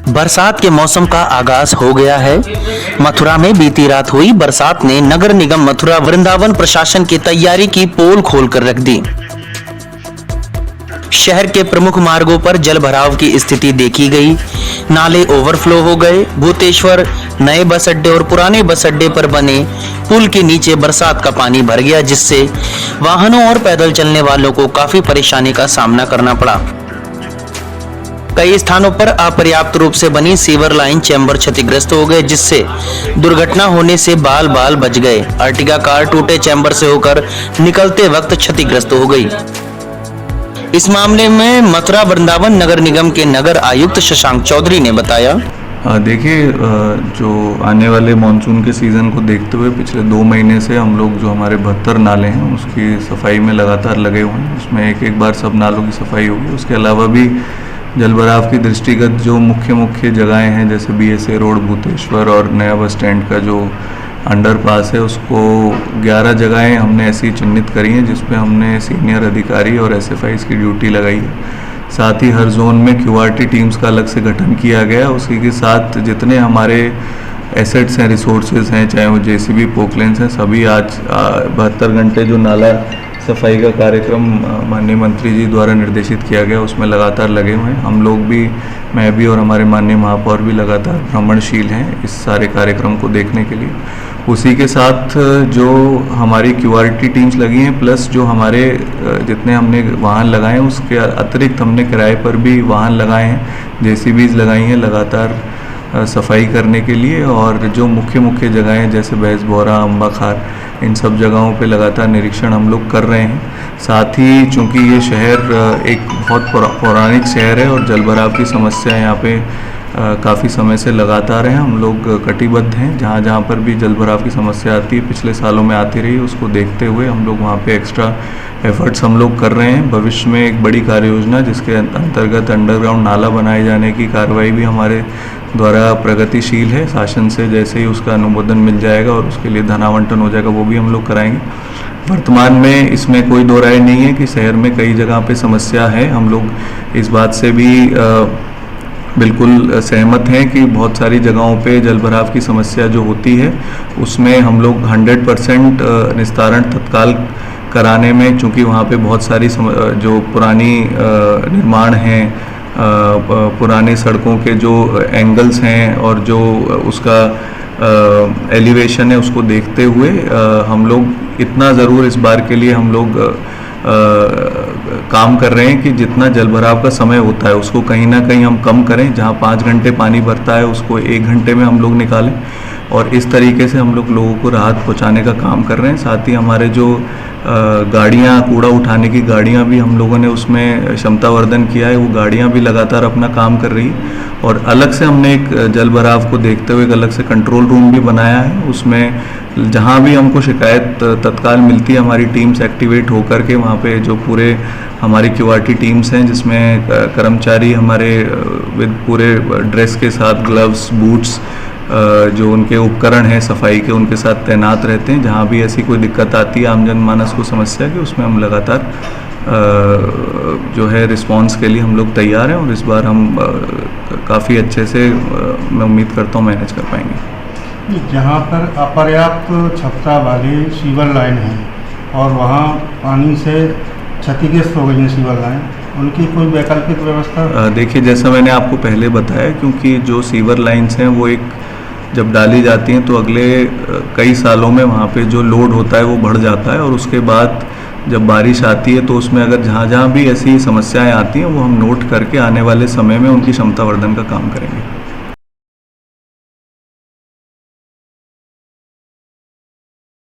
बरसात के मौसम का आगाज हो गया है। मथुरा में बीती रात हुई बरसात ने नगर निगम मथुरा वृंदावन प्रशासन की तैयारी की पोल खोलकर रख दी। शहर के प्रमुख मार्गों पर जल भराव की स्थिति देखी गई। नाले ओवरफ्लो हो गए। भूतेश्वर नए बस अड्डे और पुराने बस अड्डे पर बने पुल के नीचे बरसात का पानी भर गया, जिससे वाहनों और पैदल चलने वालों को काफी परेशानी का सामना करना पड़ा। कई स्थानों पर अपर्याप्त रूप से बनी सीवर लाइन चैम्बर क्षतिग्रस्त हो गए, जिससे दुर्घटना होने से बाल बाल बच गए। अर्टिगा कार टूटे चैम्बर से होकर निकलते वक्त क्षतिग्रस्त हो गई। इस मामले में मथुरा वृंदावन नगर निगम के नगर आयुक्त शशांक चौधरी ने बताया, देखिए, जो आने वाले मानसून के सीज़न को देखते हुए पिछले 2 महीने से हम लोग जो हमारे 72 नाले हैं उसकी सफाई में लगातार लगे हुए हैं। उसमें एक बार सब नालों की सफाई होगी। उसके अलावा भी जल भराव की दृष्टिगत जो मुख्य जगहें हैं, जैसे BSA रोड, भूतेश्वर और नया बस स्टैंड का जो अंडरपास है, उसको 11 जगहें हमने ऐसी चिन्हित करी हैं जिस पे हमने सीनियर अधिकारी और SFIs की ड्यूटी लगाई है। साथ ही हर जोन में QRT टीम्स का अलग से गठन किया गया। उसी के साथ जितने हमारे एसेट्स हैं, रिसोर्सेज हैं, चाहे वो JCB, पोकलेंस हैं, सभी आज 72 घंटे जो नाला सफाई का कार्यक्रम माननीय मंत्री जी द्वारा निर्देशित किया गया उसमें लगातार लगे हुए हैं। हम लोग भी, मैं भी और हमारे माननीय महापौर भी लगातार भ्रमणशील हैं इस सारे कार्यक्रम को देखने के लिए। उसी के साथ जो हमारी QRT टीम्स लगी हैं, प्लस जो हमारे जितने हमने वाहन लगाए हैं उसके अतिरिक्त हमने किराए पर भी वाहन लगाए हैं, JCBs लगाई हैं लगातार सफाई करने के लिए। और जो मुख्य जगहें जैसे भैंस बोरा, अम्बा खार, इन सब जगहों पे लगातार निरीक्षण हम लोग कर रहे हैं। साथ ही चूँकि ये शहर एक बहुत पौराणिक शहर है और जल भराव की समस्या यहाँ पे काफ़ी समय से लगातार है। हम लोग कटिबद्ध हैं। जहाँ पर भी जल भराव की समस्या आती है, पिछले सालों में आती रही, उसको देखते हुए हम लोग वहाँ पे एक्स्ट्रा एफर्ट्स हम लोग कर रहे हैं। भविष्य में एक बड़ी कार्य योजना जिसके अंतर्गत अंडरग्राउंड नाला बनाए जाने की कार्रवाई भी हमारे द्वारा प्रगतिशील है। शासन से जैसे ही उसका अनुमोदन मिल जाएगा और उसके लिए धनावंटन हो जाएगा, वो भी हम लोग कराएंगे। वर्तमान में इसमें कोई दो राय नहीं है कि शहर में कई जगह पे समस्या है। हम लोग इस बात से भी बिल्कुल सहमत हैं कि बहुत सारी जगहों पे जल भराव की समस्या जो होती है उसमें हम लोग 100% निस्तारण तत्काल कराने में, चूँकि वहाँ पे बहुत सारी जो पुरानी निर्माण हैं, पुरानी सड़कों के जो एंगल्स हैं और जो उसका एलिवेशन है, उसको देखते हुए हम लोग इतना ज़रूर इस बार के लिए हम लोग काम कर रहे हैं कि जितना जल भराव का समय होता है उसको कहीं ना कहीं हम कम करें। जहाँ 5 घंटे पानी भरता है उसको 1 घंटे में हम लोग निकालें, और इस तरीके से हम लोग लोगों को राहत पहुँचाने का काम कर रहे हैं। साथ ही हमारे जो गाड़ियाँ, कूड़ा उठाने की गाड़ियाँ भी हम लोगों ने उसमें क्षमता वर्धन किया है। वो गाड़ियाँ भी लगातार अपना काम कर रही है। और अलग से हमने एक जल भराव को देखते हुए एक अलग से कंट्रोल रूम भी बनाया है। उसमें जहाँ भी हमको शिकायत तत्काल मिलती है, हमारी टीम्स एक्टिवेट होकर के वहाँ पे जो पूरे हमारी QRT टीम्स हैं, जिसमें कर्मचारी हमारे विद पूरे ड्रेस के साथ, ग्लव्स, बूट्स, जो उनके उपकरण हैं सफाई के, उनके साथ तैनात रहते हैं। जहाँ भी ऐसी कोई दिक्कत आती है आम जनमानस को समस्या की, उसमें हम लगातार जो है रिस्पांस के लिए हम लोग तैयार हैं। और इस बार हम काफ़ी अच्छे से, मैं उम्मीद करता हूँ, मैनेज कर पाएंगे। जहाँ पर अपर्याप्त क्षमता वाली सीवर लाइन है और वहाँ पानी से क्षतिग्रस्त हो गई है सीवर लाइन, उनकी कोई वैकल्पिक व्यवस्था? देखिए, जैसा मैंने आपको पहले बताया, क्योंकि जो सीवर लाइन्स हैं वो एक जब डाली जाती हैं तो अगले कई सालों में वहाँ पे जो लोड होता है वो बढ़ जाता है, और उसके बाद जब बारिश आती है तो उसमें अगर जहाँ भी ऐसी समस्याएं आती हैं वो हम नोट करके आने वाले समय में उनकी क्षमता वर्धन का काम करेंगे।